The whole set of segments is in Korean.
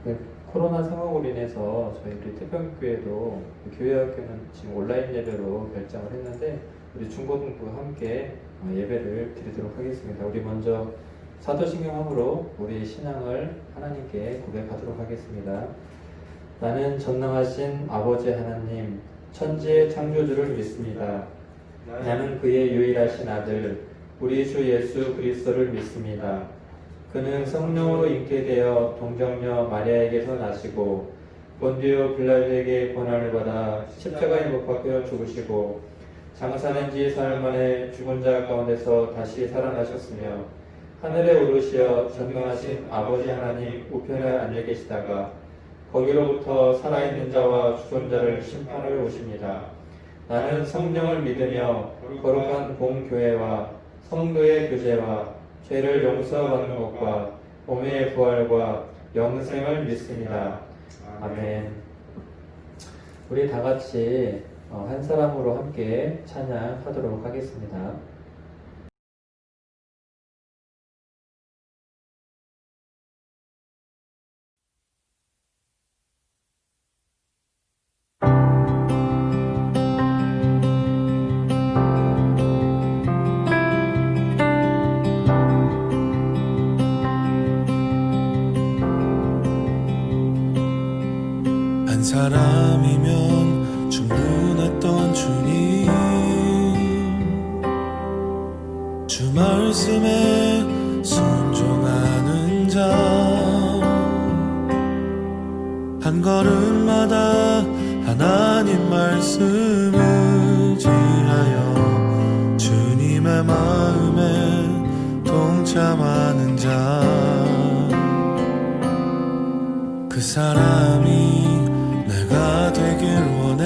네, 코로나 상황으로 인해서 저희 우리 태평교회도 교회학교는 지금 온라인 예배로 결정을 했는데 우리 중고등부가 함께 예배를 드리도록 하겠습니다. 우리 먼저 사도신경함으로 우리의 신앙을 하나님께 고백하도록 하겠습니다. 나는 전능하신 아버지 하나님, 천지의 창조주를 믿습니다. 나는 그의 유일하신 아들, 우리 주 예수 그리스도를 믿습니다. 그는 성령으로 잉태되어 동정녀 마리아에게서 나시고 본디오 빌라도에게 고난을 받아 십자가에 못 박혀 죽으시고 장사된 지 사흘 만에 죽은 자 가운데서 다시 살아나셨으며 하늘에 오르시어 전능하신 아버지 하나님 우편에 앉아 계시다가 거기로부터 살아있는 자와 죽은 자를 심판하러 오십니다. 나는 성령을 믿으며 거룩한 공교회와 성도의 교제와 죄를 용서받는 것과 몸의 부활과 영생을 믿습니다. 아멘. 우리 다 같이 한 사람으로 함께 찬양하도록 하겠습니다. 한 사람이면 충분했던 주님, 주 말씀에 순종하는 자, 한 걸음마다 하나님 말씀 의지하여 주님의 마음에 동참하는 자, 그 사람이 내가 되길 원해.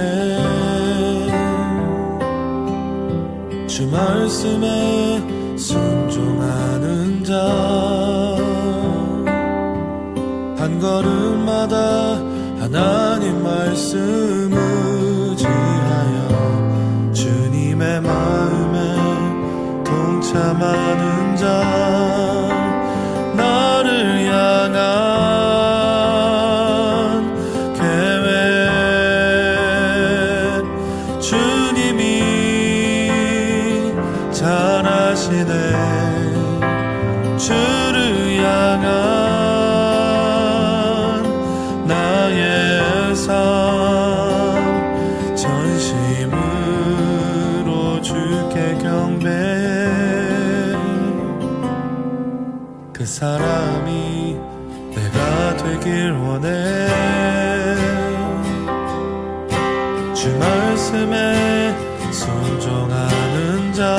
주 말씀에 순종하는 자, 한 걸음마다 하나님 말씀 의지하여 주님의 마음에 동참하는 자, 나를 향한 주를 향한 나의 삶, 전심으로 주께 경배해. 그 사람이 내가 되길 원해. 주 말씀에 순종하는 자,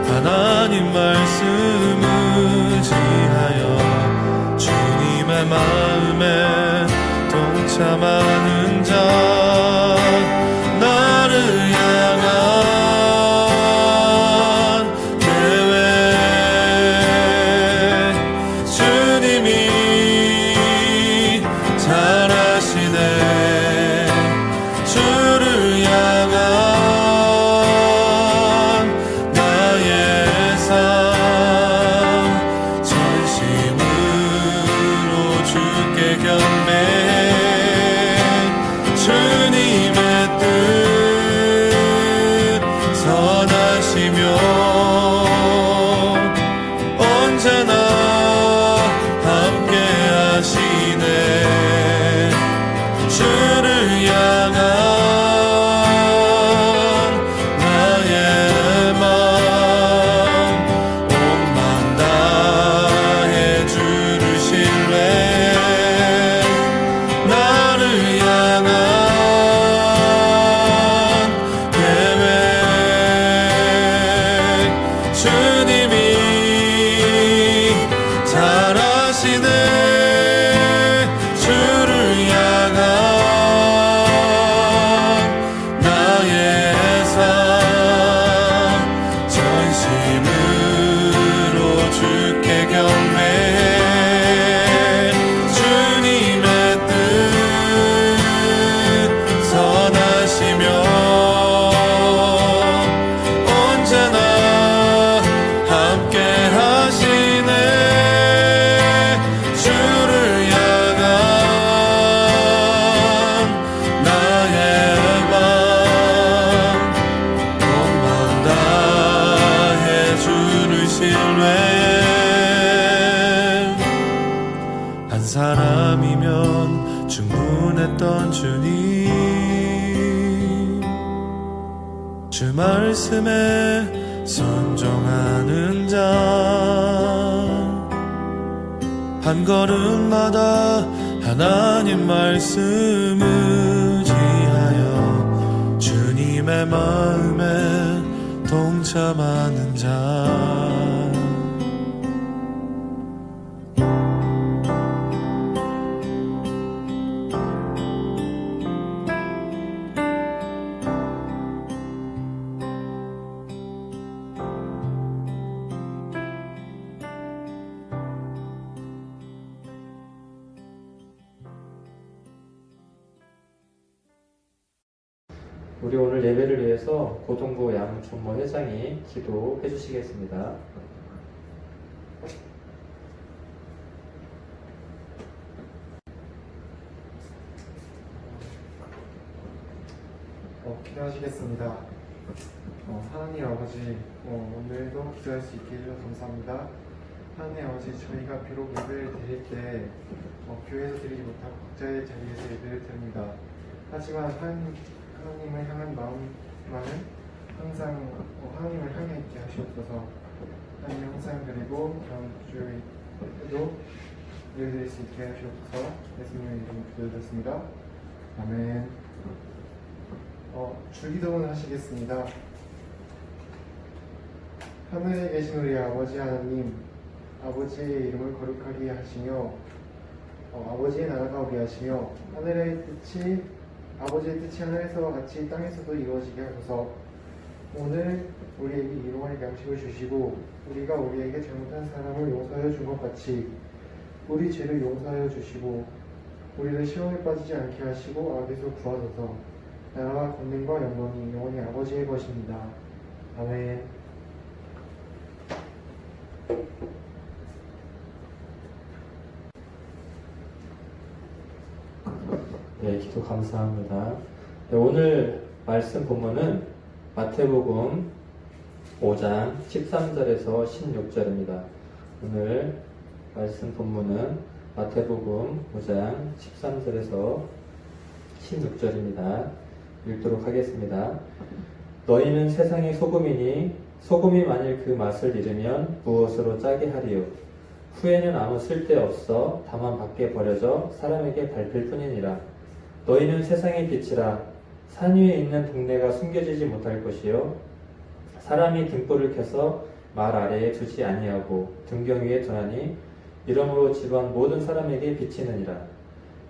하나님 말씀 의지하여 주님의 마음에 동참하는 자, 나를 향한 계획 주님이 잘 아시네. 주를 향한 언제나 함께 하실 외에 한 사람이면 충분했던 주님, 주 말씀에 순종하는 자, 한 걸음마다 하나님 말씀 의지하여 주님의 마음에 동참하는 자. 우리 오늘 예배를 위해서 고등부 양촌모 회장이 기도해 주시겠습니다. 기도하시겠습니다. 하나님 아버지, 오늘도 기도할 수 있게 해주셔서 감사합니다. 하나님 아버지, 저희가 비록 예배를 드릴 때 교회에서 드리지 못하고 각자의 자리에서 예배를 드립니다. 하지만 하나님을 향한 마음만은 항상 하나님을 향해 있게 하시옵소서. 하나님 항상 그리고 다음 주에도 예배드릴 수 있게 하시옵소서. 예수님의 이름으로 기도드렸습니다. 아멘. 주기도문 하시겠습니다. 하늘에 계신 우리 아버지 하나님, 아버지의 이름을 거룩하게 하시며 아버지의 나라가 오게 하시며 아버지의 뜻이 하늘에서와 같이 땅에서도 이루어지게 하소서. 오늘 우리에게 일용할 양식을 주시고 우리가 우리에게 잘못한 사람을 용서하여 준 것 같이 우리 죄를 용서하여 주시고 우리를 시험에 빠지지 않게 하시고 악에서 구하소서. 나라와 권능과 영광이 영원히 아버지의 것입니다. 아멘. 네, 기도 감사합니다. 네, 오늘 말씀 본문은 마태복음 5장 13절에서 16절입니다. 오늘 말씀 본문은 마태복음 5장 13절에서 16절입니다. 읽도록 하겠습니다. 너희는 세상의 소금이니 소금이 만일 그 맛을 잃으면 무엇으로 짜게 하리요? 후에는 아무 쓸데없어 다만 밖에 버려져 사람에게 밟힐 뿐이니라. 너희는 세상의 빛이라. 산 위에 있는 동네가 숨겨지지 못할 것이요 사람이 등불을 켜서 말 아래에 두지 아니하고 등경 위에 두나니 이러므로 집안 모든 사람에게 비치느니라.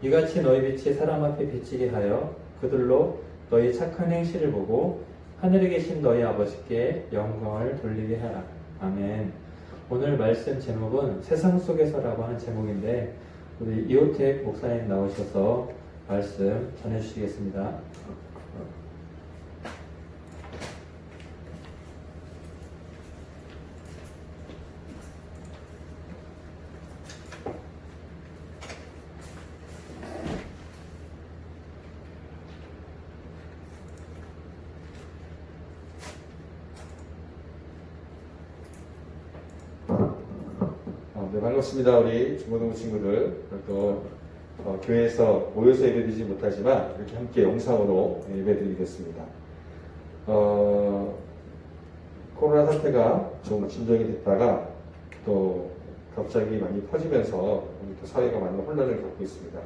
이같이 너희 빛이 사람 앞에 비치게 하여 그들로 너희 착한 행실을 보고 하늘에 계신 너희 아버지께 영광을 돌리게 하라. 아멘. 오늘 말씀 제목은 세상 속에서라고 하는 제목인데 우리 이호택 목사님 나오셔서 말씀 전해주시겠습니다. 네, 반갑습니다. 우리 중고등부 친구들. 또 교회에서 모여서 예배드리지 못하지만 이렇게 함께 영상으로 예배드리겠습니다. 코로나 사태가 좀 진정이 됐다가 또 갑자기 많이 퍼지면서 우리 또 사회가 많은 혼란을 겪고 있습니다.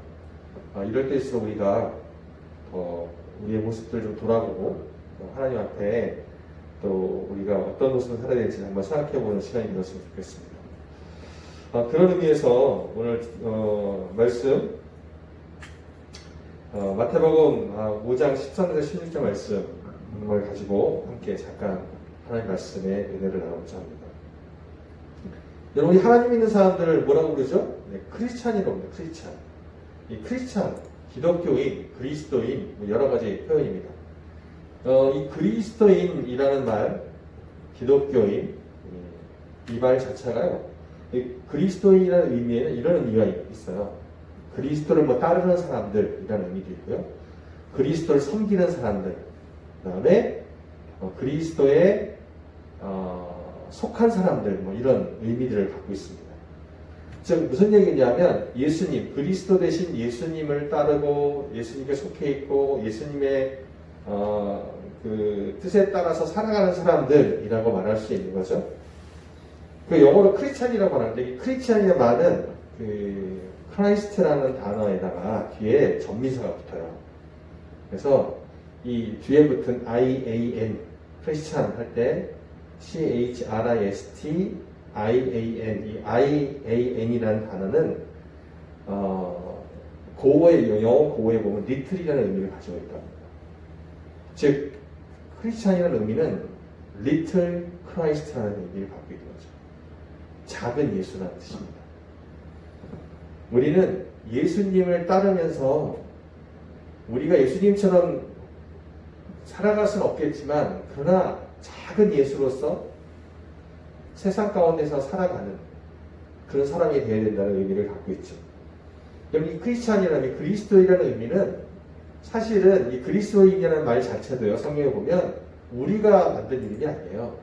이럴 때일수록 우리가 우리의 모습들 좀 돌아보고 하나님 앞에 또 우리가 어떤 모습을 살아야 될지 한번 생각해보는 시간이 되었으면 좋겠습니다. 그런 의미에서 오늘 말씀 마태복음 5장 13절에서 16절 말씀을 가지고 함께 잠깐 하나님 말씀의 은혜를 나누고자 합니다. 여러분, 우리 하나님 믿는 사람들을 뭐라고 부르죠? 네, 크리스찬이라고 합니다. 크리스찬. 이 크리스찬, 기독교인, 그리스도인, 여러 가지 표현입니다. 이 그리스도인이라는 말, 기독교인, 이 말 자체가요, 그리스도인이라는 의미에는 이런 의미가 있어요. 그리스도를 따르는 사람들이라는 의미도 있고요. 그리스도를 섬기는 사람들, 그 다음에 그리스도의 속한 사람들 뭐 이런 의미들을 갖고 있습니다. 즉 무슨 얘기냐면 예수님, 그리스도 대신 예수님을 따르고 예수님께 속해 있고 예수님의 그 뜻에 따라서 살아가는 사람들이라고 말할 수 있는 거죠. 그 영어로 크리스찬이라고 하는데 이 크리스찬이라는 말은 그 크라이스트라는 단어에다가 뒤에 전미사가 붙어요. 그래서 이 뒤에 붙은 IAN 크리스찬 할 때 CHRIST IAN 이 IAN이라는 단어는 고어의 영어 고어에 보면 little이라는 의미를 가지고 있다고 합니다. 즉 크리스찬이라는 의미는 little Christ라는 의미를 갖고 있는 거죠. 작은 예수라는 뜻입니다. 우리는 예수님을 따르면서 우리가 예수님처럼 살아갈 수는 없겠지만 그러나 작은 예수로서 세상 가운데서 살아가는 그런 사람이 되어야 된다는 의미를 갖고 있죠. 그럼 이 크리스찬이라는 그리스도인이라는 의미는 사실은 이 그리스도인이라는 말 자체도요, 성경에 보면 우리가 만든 이름이 아니에요.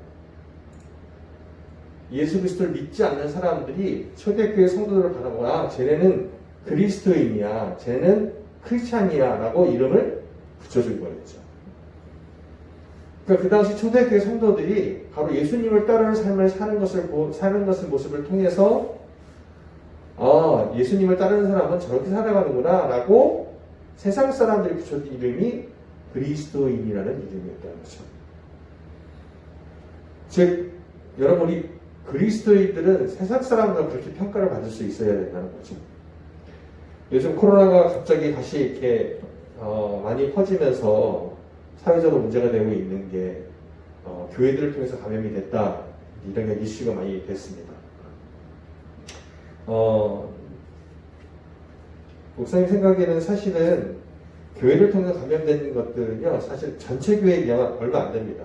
예수 그리스도를 믿지 않는 사람들이 초대교회 성도들을 바라보거나 쟤네는 그리스도인이야, 쟤네는 크리스찬이야 라고 이름을 붙여준 거였죠. 그러니까 그 당시 초대교회 성도들이 바로 예수님을 따르는 삶을 사는 것을 모습을 통해서 예수님을 따르는 사람은 저렇게 살아가는구나 라고 세상 사람들이 붙여준 이름이 그리스도인이라는 이름이었다는 거죠. 즉 여러분 우리 그리스도인들은 세상 사람들과 그렇게 평가를 받을 수 있어야 된다는 거죠. 요즘 코로나가 갑자기 다시 이렇게 많이 퍼지면서 사회적으로 문제가 되고 있는 게 교회들을 통해서 감염이 됐다 이런 이슈가 많이 됐습니다. 목사님 생각에는 사실은 교회를 통해서 감염된 것들은요 사실 전체 교회에 비하면 얼마 안 됩니다.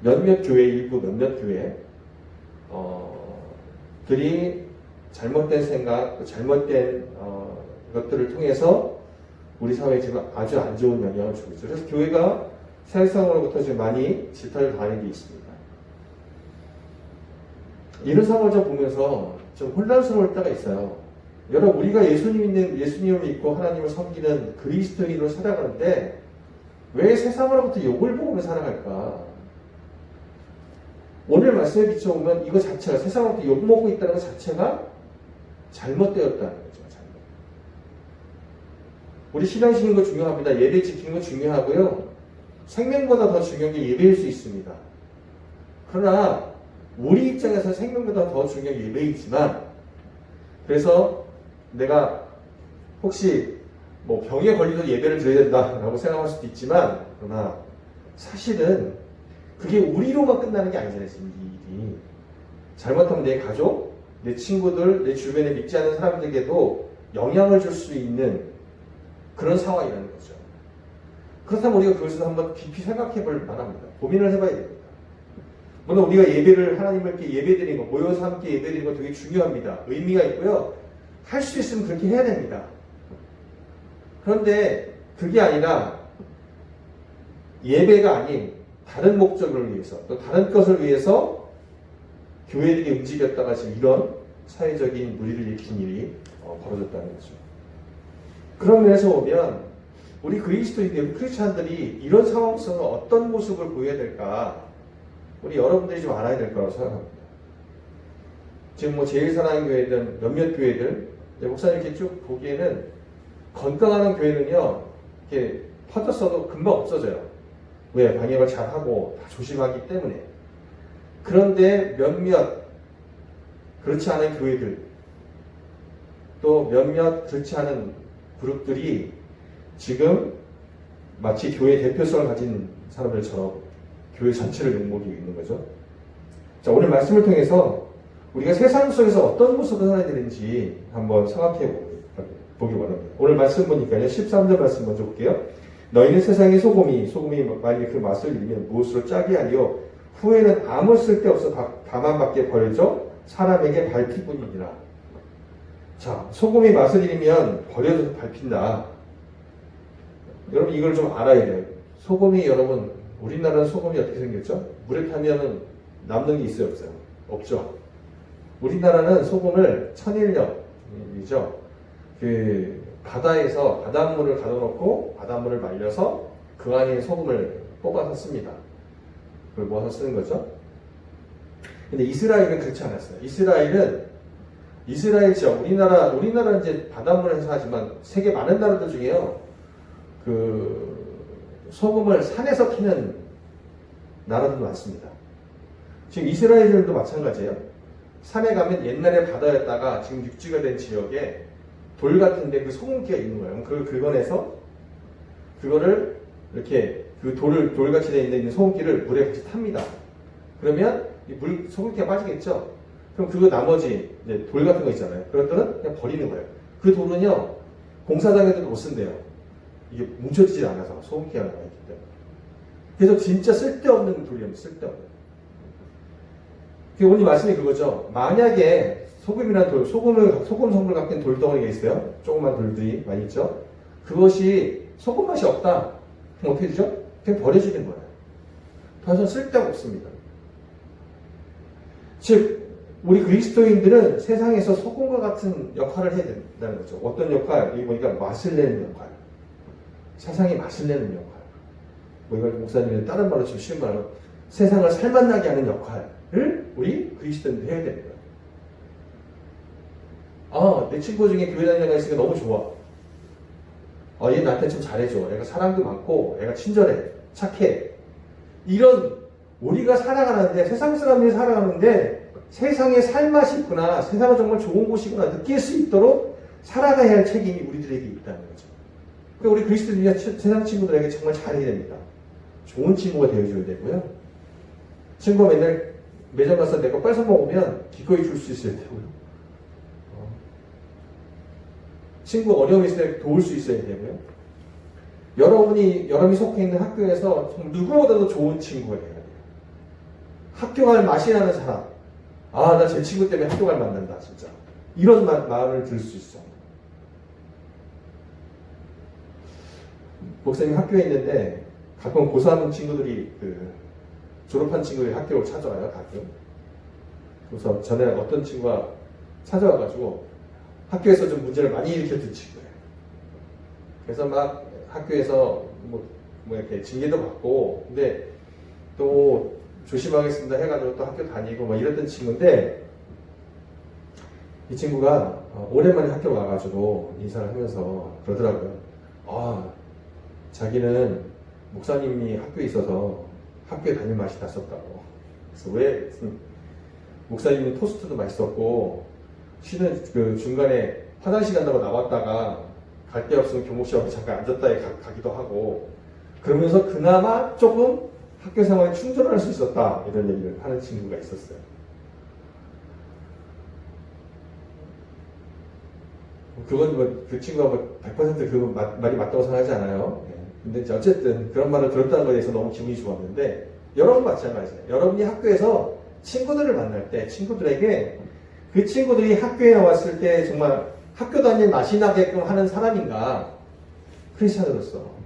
몇몇 교회 일부 몇몇 교회 들이 잘못된 생각, 잘못된 것들을 통해서 우리 사회에 지금 아주 안 좋은 영향을 주고 있죠. 그래서 교회가 세상으로부터 지금 많이 질타를 당하는 게 있습니다. 이런 상황을 좀 보면서 좀 혼란스러울 때가 있어요. 여러분, 우리가 예수님을 믿고 하나님을 섬기는 그리스도인으로 살아가는데 왜 세상으로부터 욕을 먹으면서 살아갈까? 오늘 말씀에 비춰보면 이거 자체가 세상으로부터 욕먹고 있다는 것 자체가 잘못되었다는 거죠. 우리 신앙 지키는 거 중요합니다. 예배 지키는 거 중요하고요. 생명보다 더 중요한 게 예배일 수 있습니다. 그러나 우리 입장에서 생명보다 더 중요한 게 예배이지만 그래서 내가 혹시 뭐 병에 걸리도 예배를 드려야 된다라고 생각할 수도 있지만 그러나 사실은 그게 우리로만 끝나는 게 아니잖아요. 이 일이. 잘못하면 내 가족, 내 친구들, 내 주변에 믿지 않는 사람들에게도 영향을 줄 수 있는 그런 상황이라는 거죠. 그렇다면 우리가 그것을 한번 깊이 생각해 볼 만합니다. 고민을 해봐야 됩니다. 물론 우리가 예배를 하나님께 예배드리는 거, 모여서 함께 예배드리는 거 되게 중요합니다. 의미가 있고요. 할 수 있으면 그렇게 해야 됩니다. 그런데 그게 아니라 예배가 아닌 다른 목적을 위해서 또 다른 것을 위해서 교회들이 움직였다가 지금 이런 사회적인 무리를 일으킨 일이 벌어졌다는 거죠. 그런 면에서 보면 우리 그리스도인들, 크리스찬들이 이런 상황 속에서 어떤 모습을 보여야 될까 우리 여러분들이 좀 알아야 될 거라고 생각합니다. 지금 뭐 제일사랑교회든 몇몇 교회들 목사님 이렇게 쭉 보기에는 건강한 교회는요 이렇게 퍼졌어도 금방 없어져요. 왜? 방역을 잘하고 다 조심하기 때문에. 그런데 몇몇 그렇지 않은 교회들 또 몇몇 그렇지 않은 그룹들이 지금 마치 교회 대표성을 가진 사람들처럼 교회 전체를 욕먹이고 있는 거죠. 자, 오늘 말씀을 통해서 우리가 세상 속에서 어떤 모습을 살아야 되는지 한번 생각해 보기 원합니다. 오늘 말씀 보니까요. 13절 말씀 먼저 볼게요. 너희는 세상의 소금이 만약에 그 맛을 잃으면 무엇으로 짜게 하리요? 후에는 아무 쓸데없어 가만밖에 버려져 사람에게 밟힐 뿐이니라. 자, 소금이 맛을 잃으면 버려져서 밟힌다. 여러분 이걸 좀 알아야 돼요. 소금이 여러분 우리나라 소금이 어떻게 생겼죠? 물에 타면 남는 게 있어요, 없어요? 없죠. 우리나라는 소금을 천일염이죠. 그 바다에서 바닷물을 가둬놓고 바닷물을 말려서 그 안에 소금을 뽑아서 씁니다. 그걸 모아서 쓰는 거죠. 근데 이스라엘은 그렇지 않았어요. 이스라엘 지역, 우리나라 이제 바닷물에서 하지만 세계 많은 나라들 중에요. 그 소금을 산에서 캐는 나라도 많습니다. 지금 이스라엘도 마찬가지예요. 산에 가면 옛날에 바다였다가 지금 육지가 된 지역에 돌 같은데 그 소금기가 있는 거예요. 그걸 긁어내서 그거를 이렇게 그 돌같이 돼 있는 소금기를 물에 같이 탑니다. 그러면 이 소금기가 빠지겠죠? 그럼 그거 나머지 이제 돌 같은 거 있잖아요. 그것들은 그냥 버리는 거예요. 그 돌은요, 공사장에도 못 쓴대요. 이게 뭉쳐지지 않아서 소금기가 남아있기 때문에. 그래서 진짜 쓸데없는 돌이에요. 쓸데없는. 오늘 말씀이 그거죠. 만약에 소금이라는 돌, 소금 성분을 갖고 있는 돌덩어리가 있어요. 조그만 돌들이 많이 있죠. 그것이 소금 맛이 없다. 그럼 어떻게 되죠? 그냥 버려지는 거예요. 더 이상 쓸데가 없습니다. 즉, 우리 그리스도인들은 세상에서 소금과 같은 역할을 해야 된다는 거죠. 어떤 역할? 여기 보니까 맛을 내는 역할. 세상에 맛을 내는 역할. 뭐 이걸 목사님이 다른 말로 좀 쉬운 말로 세상을 살맛나게 하는 역할을 우리 그리스도인들이 해야 됩니다. 내 친구 중에 교회 다니는 애가 있으니까 너무 좋아. 얘 나한테 좀 잘해줘. 애가 사랑도 많고, 애가 친절해, 착해. 이런, 우리가 살아가는데, 세상 사람들이 살아가는데, 세상에 살맛이 있구나, 세상은 정말 좋은 곳이구나, 느낄 수 있도록 살아가야 할 책임이 우리들에게 있다는 거죠. 그러니까 우리 그리스도인이 세상 친구들에게 정말 잘해야 됩니다. 좋은 친구가 되어줘야 되고요. 친구가 맨날 매점 가서 내 거 뺏어 먹으면 기꺼이 줄 수 있어야 되고요. 친구 어려움이 있을 때 도울 수 있어야 되고요. 여러분이 속해 있는 학교에서 누구보다도 좋은 친구가 돼야 돼요. 학교 갈 맛이 나는 사람. 나 제 친구 때문에 학교 갈 만난다, 진짜. 이런 마음을 들 수 있어. 목사님 학교에 있는데 가끔 고3 친구들이 졸업한 친구들이 학교를 찾아와요, 가끔. 그래서 전에 어떤 친구가 찾아와가지고 학교에서 좀 문제를 많이 일으켰던 친구예요. 그래서 막 학교에서 뭐 이렇게 징계도 받고, 근데 또 조심하겠습니다 해가지고 또 학교 다니고 막 이랬던 친구인데, 이 친구가 오랜만에 학교 와가지고 인사를 하면서 그러더라고요. 자기는 목사님이 학교에 있어서 학교에 다닐 맛이 났었다고. 그래서 왜? 목사님은 토스트도 맛있었고, 쉬는 중간에 화장실 간다고 나왔다가 갈 데 없으면 교목실 앞에 잠깐 앉았다 가기도 하고, 그러면서 그나마 조금 학교 생활에 충전할 수 있었다, 이런 얘기를 하는 친구가 있었어요. 그건 그 친구가 100% 그 말이 맞다고 생각하지 않아요. 근데 이제 어쨌든 그런 말을 들었다는 거에 대해서 너무 기분이 좋았는데, 여러분 마찬가지예요. 여러분이 학교에서 친구들을 만날 때 친구들에게 그 친구들이 학교에 나왔을 때 정말 학교 다닐 맛이 나게끔 하는 사람인가, 크리스찬으로서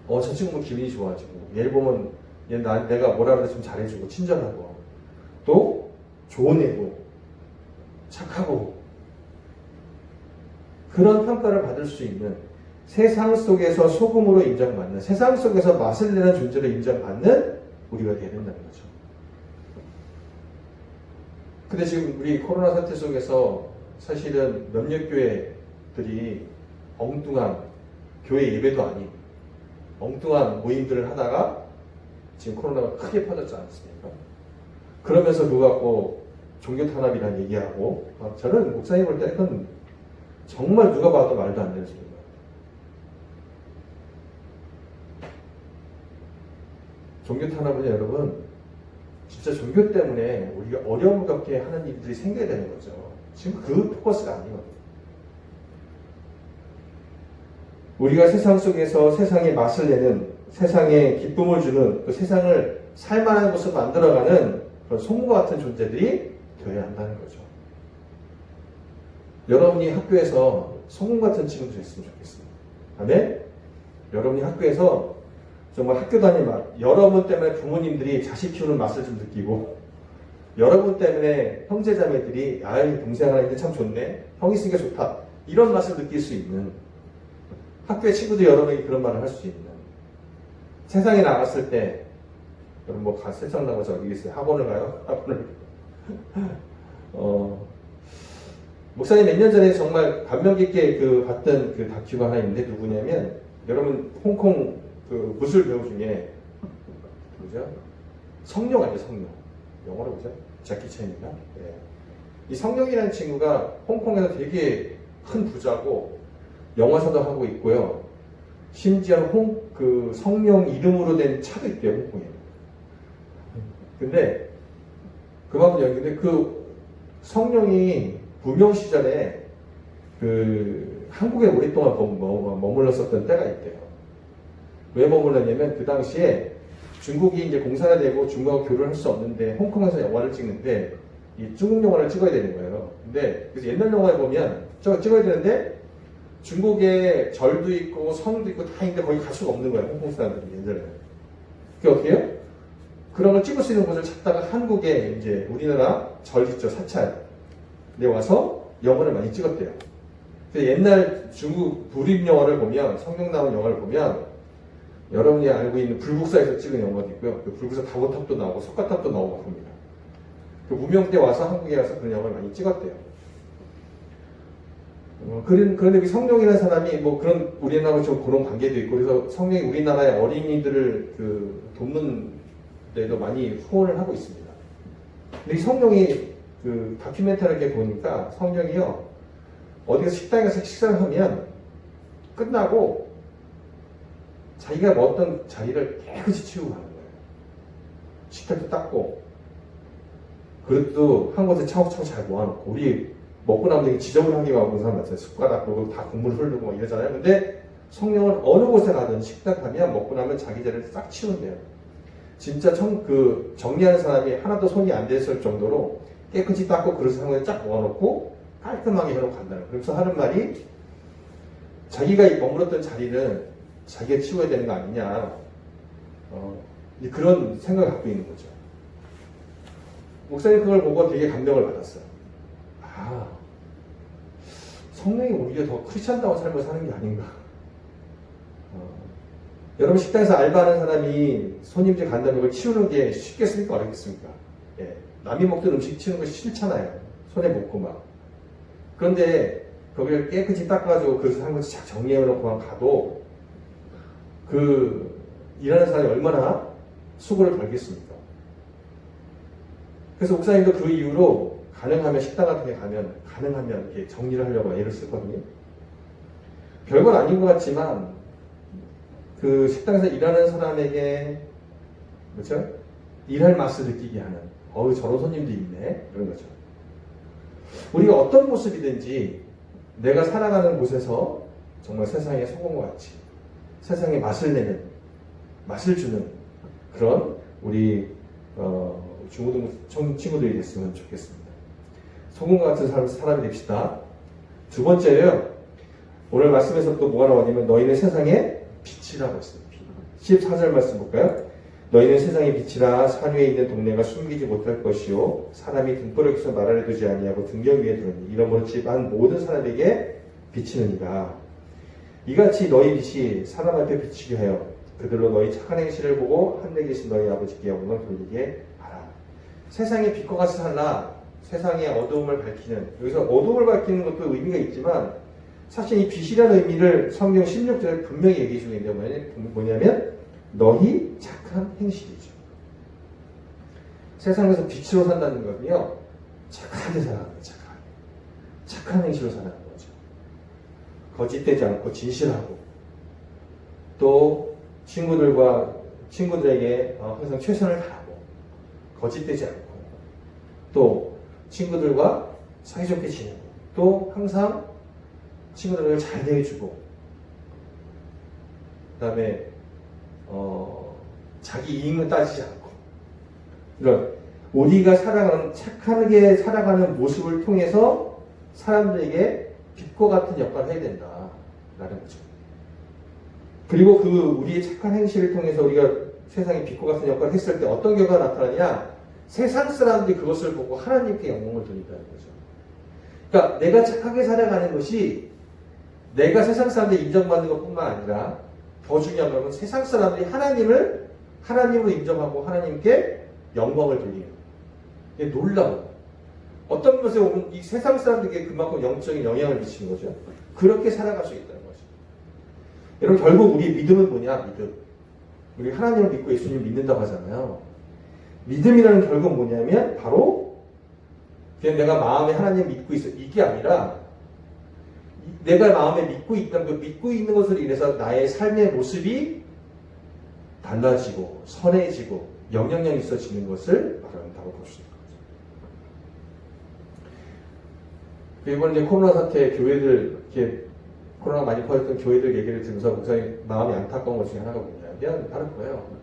저 친구 보면 기분이 좋아지고, 얘를 보면 내가 뭐라 그래도 좀 잘해주고 친절하고 또 좋은 애고 착하고, 그런 평가를 받을 수 있는, 세상 속에서 소금으로 인정받는, 세상 속에서 맛을 내는 존재로 인정받는 우리가 되어야 된다는 거죠. 근데 지금 우리 코로나 사태 속에서 사실은 몇몇 교회들이 엉뚱한, 교회 예배도 아닌 엉뚱한 모임들을 하다가 지금 코로나가 크게 퍼졌지 않습니까? 그러면서 그거 갖고 종교 탄압이라는 얘기하고, 저는 목사님 볼 때 그건 정말 누가 봐도 말도 안 되는 소리입니다. 종교 탄압은 여러분, 진짜 종교 때문에 우리가 어려움을 겪게 하는 일들이 생겨야 되는 거죠. 지금 그 포커스가 아니거든요. 우리가 세상 속에서 세상에 맛을 내는, 세상에 기쁨을 주는, 그 세상을 살만한 곳으로 만들어가는 그런 소금과 같은 존재들이 되어야 한다는 거죠. 여러분이 학교에서 소금 같은 친구들이 있으면 좋겠습니다. 아멘? 여러분이 학교에서 정말 학교 다니는 맛, 여러분 때문에 부모님들이 자식 키우는 맛을 좀 느끼고, 여러분 때문에 형제자매들이 아이 동생 하나 있는데 참 좋네, 형 있으니까 좋다, 이런 맛을 느낄 수 있는, 학교의 친구들 여러 명이 그런 말을 할 수 있는, 세상에 나갔을 때 여러분 뭐 세상 나가서 어디 있어요? 학원을 가요? 학원을 목사님 몇 년 전에 정말 감명 깊게 봤던 그 다큐가 하나 있는데 누구냐면, 여러분 홍콩 그 무술 배우 중에 뭐죠? 성룡 아니에요? 성룡. 영어로 뭐죠? 자키 챈인가? 예. 이 성룡이라는 친구가 홍콩에서 되게 큰 부자고 영화사도 하고 있고요. 심지어 그 성룡 이름으로 된 차도 있대요, 홍콩에. 근데 그만큼 근데 그 성룡이 무명 시절에 그 한국에 오랫동안 머물렀었던 때가 있대요. 왜 머물렀냐면 그 당시에 중국이 이제 공산화 되고 중국하고 교류를 할 수 없는데 홍콩에서 영화를 찍는데 이 중국 영화를 찍어야 되는 거예요. 근데 그래서 옛날 영화에 보면 저거 찍어야 되는데 중국에 절도 있고 성도 있고 다 있는데 거기 갈 수가 없는 거예요. 홍콩 사람들이 예전에. 그게 어떻게 해요? 그런 걸 찍을 수 있는 곳을 찾다가 한국에 이제 우리나라 절 있죠, 사찰에 와서 영화를 많이 찍었대요. 그래서 옛날 중국 불입 영화를 보면, 성룡 나온 영화를 보면 여러분이 알고 있는 불국사에서 찍은 영화도 있고요. 그 불국사 다보탑도 나오고 석가탑도 나오고 그럽니다. 그 무명 때 와서 한국에 와서 그런 영화를 많이 찍었대요. 그런데 그 성룡이라는 사람이 뭐 그런 우리나라하고 좀 그런 관계도 있고, 그래서 성룡이 우리나라의 어린이들을 돕는 데도 많이 후원을 하고 있습니다. 근데 이 성룡이 그 다큐멘터리에 보니까 성룡이요, 어디서 식당에 가서 식사를 하면 끝나고 자기가 먹었던 자리를 깨끗이 치우고 가는 거예요. 식탁도 닦고 그릇도 한 곳에 차곡차곡 잘 모아놓고, 우리 먹고 나면 되게 지저분하게 먹는 사람 많잖아요. 숟가락 그리고 다 국물 흐르고 막 이러잖아요. 근데 성령은 어느 곳에 가든 식당 가면 먹고 나면 자기 자리를 싹 치운대요. 진짜 정리하는 사람이 하나도 손이 안 댔을 정도로 깨끗이 닦고 그릇을 한 곳에 쫙 모아놓고 깔끔하게 해놓고 간다는 거예요. 그래서 하는 말이, 자기가 머물렀던 자리는 자기가 치워야 되는 거 아니냐, 그런 생각을 갖고 있는 거죠. 목사님 그걸 보고 되게 감명을 받았어요. 아, 성령이 오히려 더 크리스찬다운 삶을 사는 게 아닌가. 여러분 식당에서 알바하는 사람이 손님들 간다면 그걸 치우는 게 쉽겠습니까? 어렵겠습니까? 예. 남이 먹던 음식 치우는 거 싫잖아요. 손에 묻고 막. 그런데 거기를 깨끗이 닦아가지고 그릇을 한 번씩 쫙 정리해놓고만 가도 일하는 사람이 얼마나 수고를 벌겠습니까? 그래서 목사님도 그 이후로 가능하면 식당 같은 데 가능하면 이렇게 정리를 하려고 애를 쓰거든요. 별건 아닌 것 같지만 그 식당에서 일하는 사람에게 그렇죠? 일할 맛을 느끼게 하는, 저런 손님도 있네, 이런 거죠. 우리가 어떤 모습이든지 내가 살아가는 곳에서 정말 세상의 소금과 같이 세상에 맛을 내는, 맛을 주는 그런 우리 중고등 친구들이 됐으면 좋겠습니다. 소금과 같은 사람이 됩시다. 두 번째요, 오늘 말씀에서 또 뭐가 나오냐면 너희는 세상의 빛이라고 했어요. 14절 말씀 볼까요? 너희는 세상의 빛이라. 산 위에 있는 동네가 숨기지 못할 것이요 사람이 등불에서 나라를 두지 아니하고 등경 위에 두느니 이러므로 집안 모든 사람에게 비치느니라. 이같이 너희 빛이 사람 앞에 비치게 하여 그들로 너희 착한 행실을 보고 하늘에 계신 너희 아버지께 영광을 돌리게 하라. 세상의 빛과 같이 살라. 세상의 어두움을 밝히는, 여기서 어두움을 밝히는 것도 의미가 있지만 사실 이 빛이라는 의미를 성경 16절에 분명히 얘기해 주고 있는데 뭐냐면 너희 착한 행실이죠. 세상에서 빛으로 산다는 것은요, 착하게 살아가는 거예요. 착한 행실로 살아가는 거죠. 거짓되지 않고 진실하고, 또 친구들에게 항상 최선을 다하고 거짓되지 않고, 또 친구들과 사이좋게 지내고, 또 항상 친구들을 잘 대해주고, 그 다음에 자기 이익을 따지지 않고, 이런 우리가 착하게 살아가는 모습을 통해서 사람들에게 빛과 같은 역할을 해야 된다라는 거죠. 그리고 그 우리의 착한 행실을 통해서 우리가 세상에 빛과 같은 역할을 했을 때 어떤 결과가 나타나냐? 세상 사람들이 그것을 보고 하나님께 영광을 돌린다는 거죠. 그러니까 내가 착하게 살아가는 것이 내가 세상 사람들이 인정받는 것뿐만 아니라 더 중요한 것은 세상 사람들이 하나님으로 인정하고 하나님께 영광을 돌리는 거예요. 이게 놀라운 어떤 것에 보면 이 세상 사람들에게 그만큼 영적인 영향을 미치는 거죠. 그렇게 살아갈 수 있다는 거죠. 여러분 결국 우리의 믿음은 뭐냐? 믿음. 우리 하나님을 믿고 예수님을 믿는다고 하잖아요. 믿음이라는 결국 뭐냐면 바로 그냥 내가 마음에 하나님을 믿고 있어 이게 아니라 내가 마음에 믿고 있다는 그 믿고 있는 것으로 인해서 나의 삶의 모습이 달라지고 선해지고 영향력이 있어지는 것을 말한다고 볼 수 있는 거죠. 이번 이제 코로나 사태 교회들 이렇게 코로나 많이 퍼졌던 교회들 얘기를 들으면서 목사님 마음이 안타까운 것 중에 하나가 뭐냐면 바로 그거예요.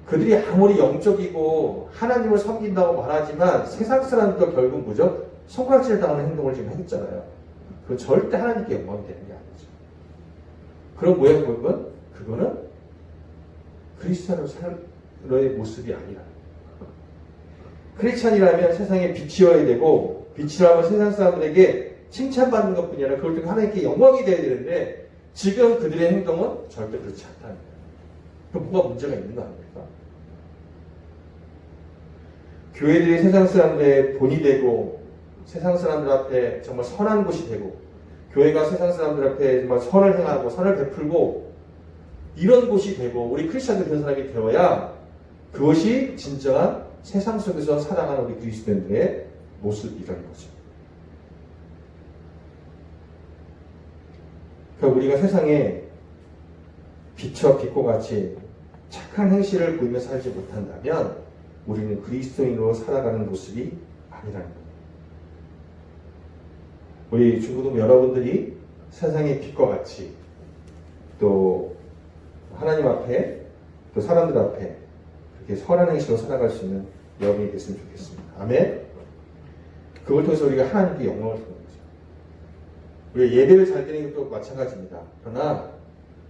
그들이 아무리 영적이고 하나님을 섬긴다고 말하지만 세상 사람들도 결국 뭐죠? 손가락질 당하는 행동을 지금 했잖아요. 그건 절대 하나님께 영광이 되는 게 아니죠. 그럼 뭐야 그건? 그거는 크리스찬으로의 모습이 아니라 크리스찬이라면 세상에 빛이어야 되고 빛이라면 세상 사람들에게 칭찬받는 것뿐이 아니라 그걸 통해 하나님께 영광이 돼야 되는데 지금 그들의 행동은 절대 그렇지 않다는 거예요. 그럼 뭐가 문제가 있는 거 아닙니까? 교회들이 세상 사람들의 본이 되고 세상 사람들 앞에 정말 선한 곳이 되고 교회가 세상 사람들 앞에 정말 선을 행하고 선을 베풀고 이런 곳이 되고 우리 크리스천들 그런 사람이 되어야 그것이 진정한 세상 속에서 살아가는 우리 그리스도인들의 모습이라는 거죠. 그러니까 우리가 세상에 빛과 빛과 같이 착한 행실을 보이며 살지 못한다면 우리는 그리스도인으로 살아가는 모습이 아니라는 거예요. 우리 중고등 여러분들이 세상의 빛과 같이 또 하나님 앞에 또 사람들 앞에 그렇게 선한 행실로 살아갈 수 있는 여러분이 됐으면 좋겠습니다. 아멘. 그걸 통해서 우리가 하나님께 영광을 드리는 거죠. 우리가 예배를 잘 드리는 것도 마찬가지입니다. 그러나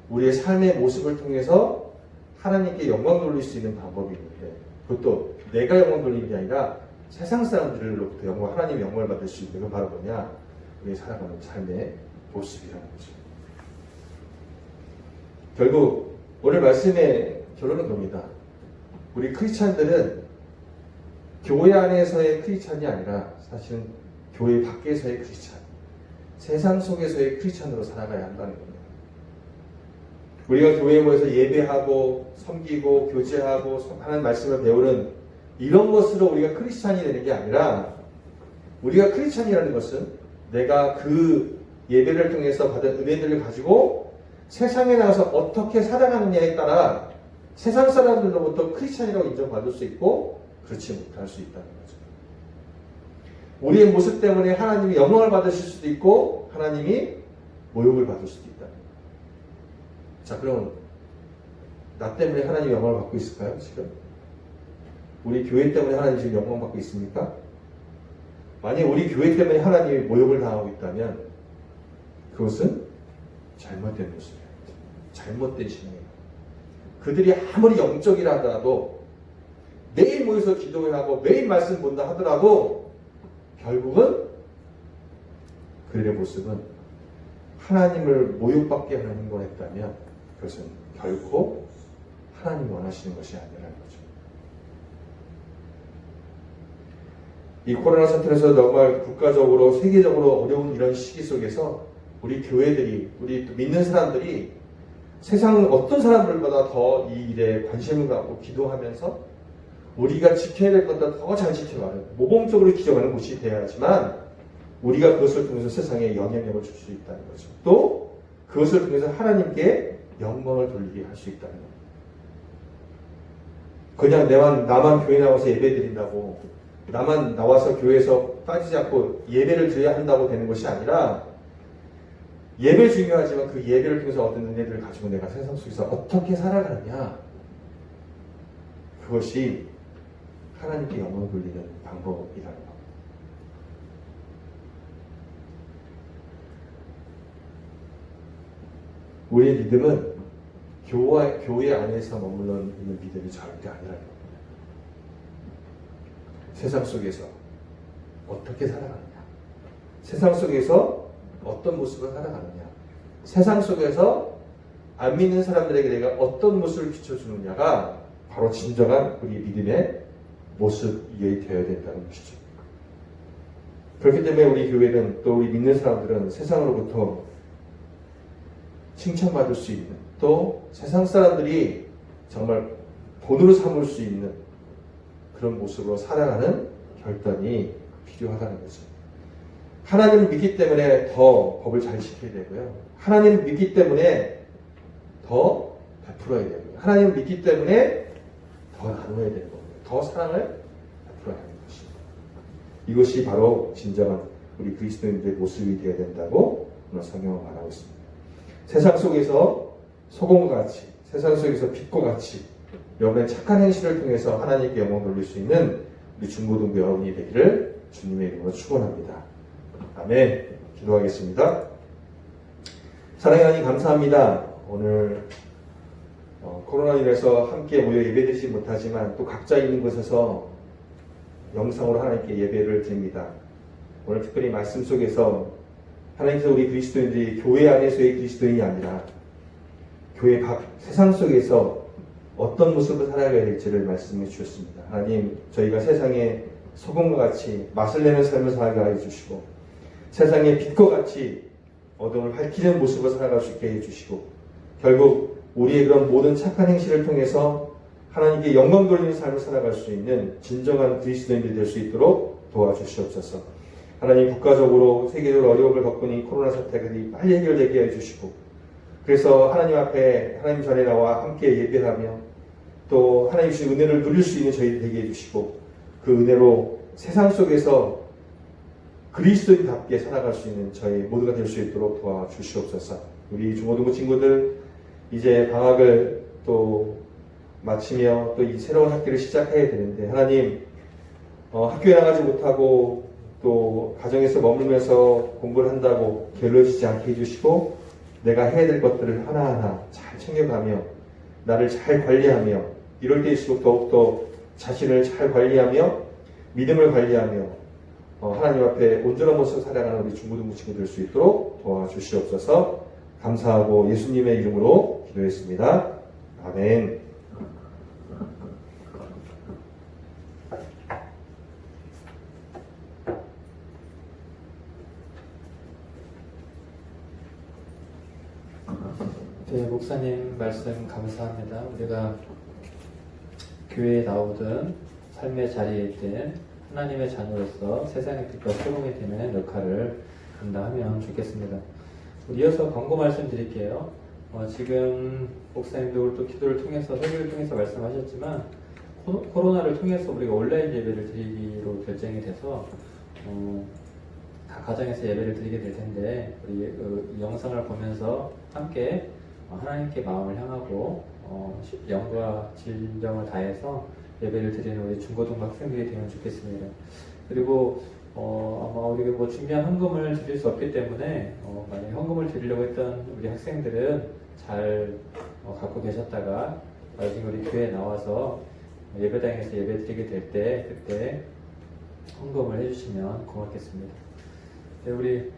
우리의 삶의 모습을 통해서 하나님께 영광 돌릴 수 있는 방법이 있는데 그것도 내가 영광 돌리는 게 아니라 세상 사람들로부터 하나님의 영광을 받을 수 있는 건 바로 뭐냐? 우리의 살아가는 삶의 모습이라는 거죠. 결국 오늘 말씀의 결론은 겁니다. 우리 크리스찬들은 교회 안에서의 크리스찬이 아니라 사실은 교회 밖에서의 크리스찬, 세상 속에서의 크리스찬으로 살아가야 한다는 겁니다. 우리가 교회에 모여서 예배하고 섬기고 교제하고 하나님 말씀을 배우는 이런 것으로 우리가 크리스찬이 되는 게 아니라 우리가 크리스찬이라는 것은 내가 그 예배를 통해서 받은 은혜들을 가지고 세상에 나가서 어떻게 살아가느냐에 따라 세상 사람들로부터 크리스찬이라고 인정받을 수 있고 그렇지 못할 수 있다는 거죠. 우리의 모습 때문에 하나님이 영광을 받으실 수도 있고 하나님이 모욕을 받을 수도 있다는 거죠. 자, 그럼 나 때문에 하나님이 영광을 받고 있을까요? 지금? 우리 교회 때문에 하나님 지금 영광 받고 있습니까? 만약 우리 교회 때문에 하나님이 모욕을 당하고 있다면 그것은 잘못된 모습이에요. 잘못된 신앙이에요. 그들이 아무리 영적이라 하더라도 매일 모여서 기도하고 매일 말씀 본다 하더라도 결국은 그들의 모습은 하나님을 모욕받게 하는 행동을 했다면 그것은 결코 하나님 원하시는 것이 아니라는 거죠. 이 코로나 사태에서 정말 국가적으로 세계적으로 어려운 이런 시기 속에서 우리 교회들이 우리 믿는 사람들이 세상 어떤 사람들보다 더 이 일에 관심을 갖고 기도하면서 우리가 지켜야 될 것보다 더 잘 지켜가는 모범적으로 기도하는 곳이 되어야 하지만 우리가 그것을 통해서 세상에 영향력을 줄 수 있다는 거죠. 또 그것을 통해서 하나님께 영광을 돌리게 할 수 있다는 거예요. 그냥 나만 교회 나와서 예배 드린다고 나만 나와서 교회에서 빠지지 않고 예배를 드려야 한다고 되는 것이 아니라 예배 중요하지만 그 예배를 통해서 얻은 은혜들을 가지고 내가 세상 속에서 어떻게 살아가느냐 그것이 하나님께 영광을 돌리는 방법이라는 겁니다. 우리의 믿음은 교회 안에서 머물러 있는 믿음이 절대 아니라는 겁니다. 세상 속에서 어떻게 살아가느냐, 세상 속에서 어떤 모습을 살아가느냐, 세상 속에서 안 믿는 사람들에게 내가 어떤 모습을 비춰주느냐가 바로 진정한 우리 믿음의 모습이 되어야 된다는 것이죠. 그렇기 때문에 우리 교회는, 또 우리 믿는 사람들은 세상으로부터 칭찬받을 수 있는, 또 세상 사람들이 정말 본으로 삼을 수 있는 그런 모습으로 살아가는 결단이 필요하다는 거죠. 하나님을 믿기 때문에 더 법을 잘 지켜야 되고요. 하나님을 믿기 때문에 더 베풀어야 되고요. 하나님을 믿기 때문에 더 나눠야 되는 겁니다. 더 사랑을 베풀어야 하는 것입니다. 이것이 바로 진정한 우리 그리스도인들의 모습이 되어야 된다고 오늘 성경은 말하고 있습니다. 세상 속에서 소금과 같이, 세상 속에서 빛과 같이 여러분의 착한 행실을 통해서 하나님께 영광 돌릴 수 있는 우리 중고등부 여러분이 되기를 주님의 이름으로 축원합니다. 아멘. 기도하겠습니다. 사랑의 하나님 감사합니다. 오늘 코로나로 인해서 함께 모여 예배드리지 못하지만 또 각자 있는 곳에서 영상으로 하나님께 예배를 드립니다. 오늘 특별히 말씀 속에서 하나님께서 우리 그리스도인들이 교회 안에서의 그리스도인이 아니라 교회 밖 세상 속에서 어떤 모습을 살아가야 될지를 말씀해 주셨습니다. 하나님, 저희가 세상의 소금과 같이 맛을 내는 삶을 살아가게 해주시고 세상의 빛과 같이 어둠을 밝히는 모습을 살아갈 수 있게 해주시고 결국 우리의 그런 모든 착한 행실을 통해서 하나님께 영광 돌리는 삶을 살아갈 수 있는 진정한 그리스도인들이 될 수 있도록 도와주시옵소서. 하나님, 국가적으로 세계적으로 어려움을 겪고 있는 코로나 사태들이 빨리 해결되게 해주시고 그래서 하나님 앞에 하나님 전에 나와 함께 예배하며 또 하나님 주신 은혜를 누릴 수 있는 저희들 되게 해주시고 그 은혜로 세상 속에서 그리스도인답게 살아갈 수 있는 저희 모두가 될 수 있도록 도와주시옵소서. 우리 중고등부 친구들 이제 방학을 또 마치며 또 이 새로운 학기를 시작해야 되는데 하나님, 학교에 나가지 못하고 또 가정에서 머물면서 공부를 한다고 게을러지지 않게 해주시고 내가 해야 될 것들을 하나하나 잘 챙겨가며 나를 잘 관리하며 이럴 때일수록 더욱더 자신을 잘 관리하며 믿음을 관리하며 하나님 앞에 온전한 모습을 살아가는 우리 중고등부 친구 될 수 있도록 도와주시옵소서. 감사하고 예수님의 이름으로 기도했습니다. 아멘. 네, 목사님 말씀 감사합니다. 우리가 교회에 나오든 삶의 자리에 있든 하나님의 자녀로서 세상의 빛과 소금이 되는 역할을 감당하면 좋겠습니다. 이어서 광고 말씀 드릴게요. 지금 목사님도 또 기도를 통해서 설교를 통해서 말씀하셨지만 코로나를 통해서 우리가 온라인 예배를 드리기로 결정이 돼서 다 가정에서 예배를 드리게 될 텐데 우리 이 영상을 보면서 함께 하나님께 마음을 향하고 영과 진정을 다해서 예배를 드리는 우리 중고등부 학생들이 되면 좋겠습니다. 그리고 아마 우리가 뭐 중요한 헌금을 드릴 수 없기 때문에 만약에 헌금을 드리려고 했던 우리 학생들은 잘 갖고 계셨다가 나중에 우리 교회에 나와서 예배당에서 예배 드리게 될 때 그때 헌금을 해주시면 고맙겠습니다. 네, 우리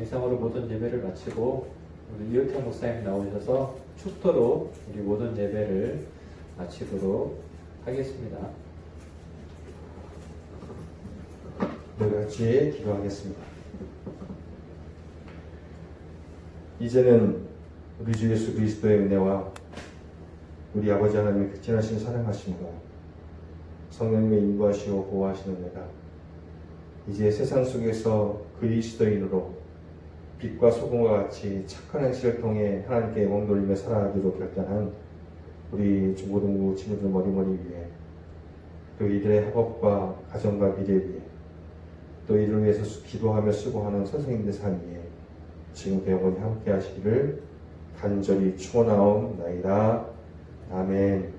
이상으로 모든 예배를 마치고 우리 이호태 목사님 나오셔서 축도로 우리 모든 예배를 마치도록 하겠습니다. 네, 같이 기도하겠습니다. 이제는 우리 주 예수 그리스도의 은혜와 우리 아버지 하나님의 극진하신 사랑하심과 성령님의 인도하시고 보호하시는 은혜가 이제 세상 속에서 그리스도인으로 빛과 소금과 같이 착한 행실을 통해 하나님께 영광 돌리며 살아가기로 결단한 우리 중고등부 친구들 머리머리 위에 또 이들의 학업과 가정과 미래 위에 또 이를 위해서 기도하며 수고하는 선생님들 삶 위에 지금부터 영원히 함께 하시기를 간절히 축원하옵나이다. 아멘.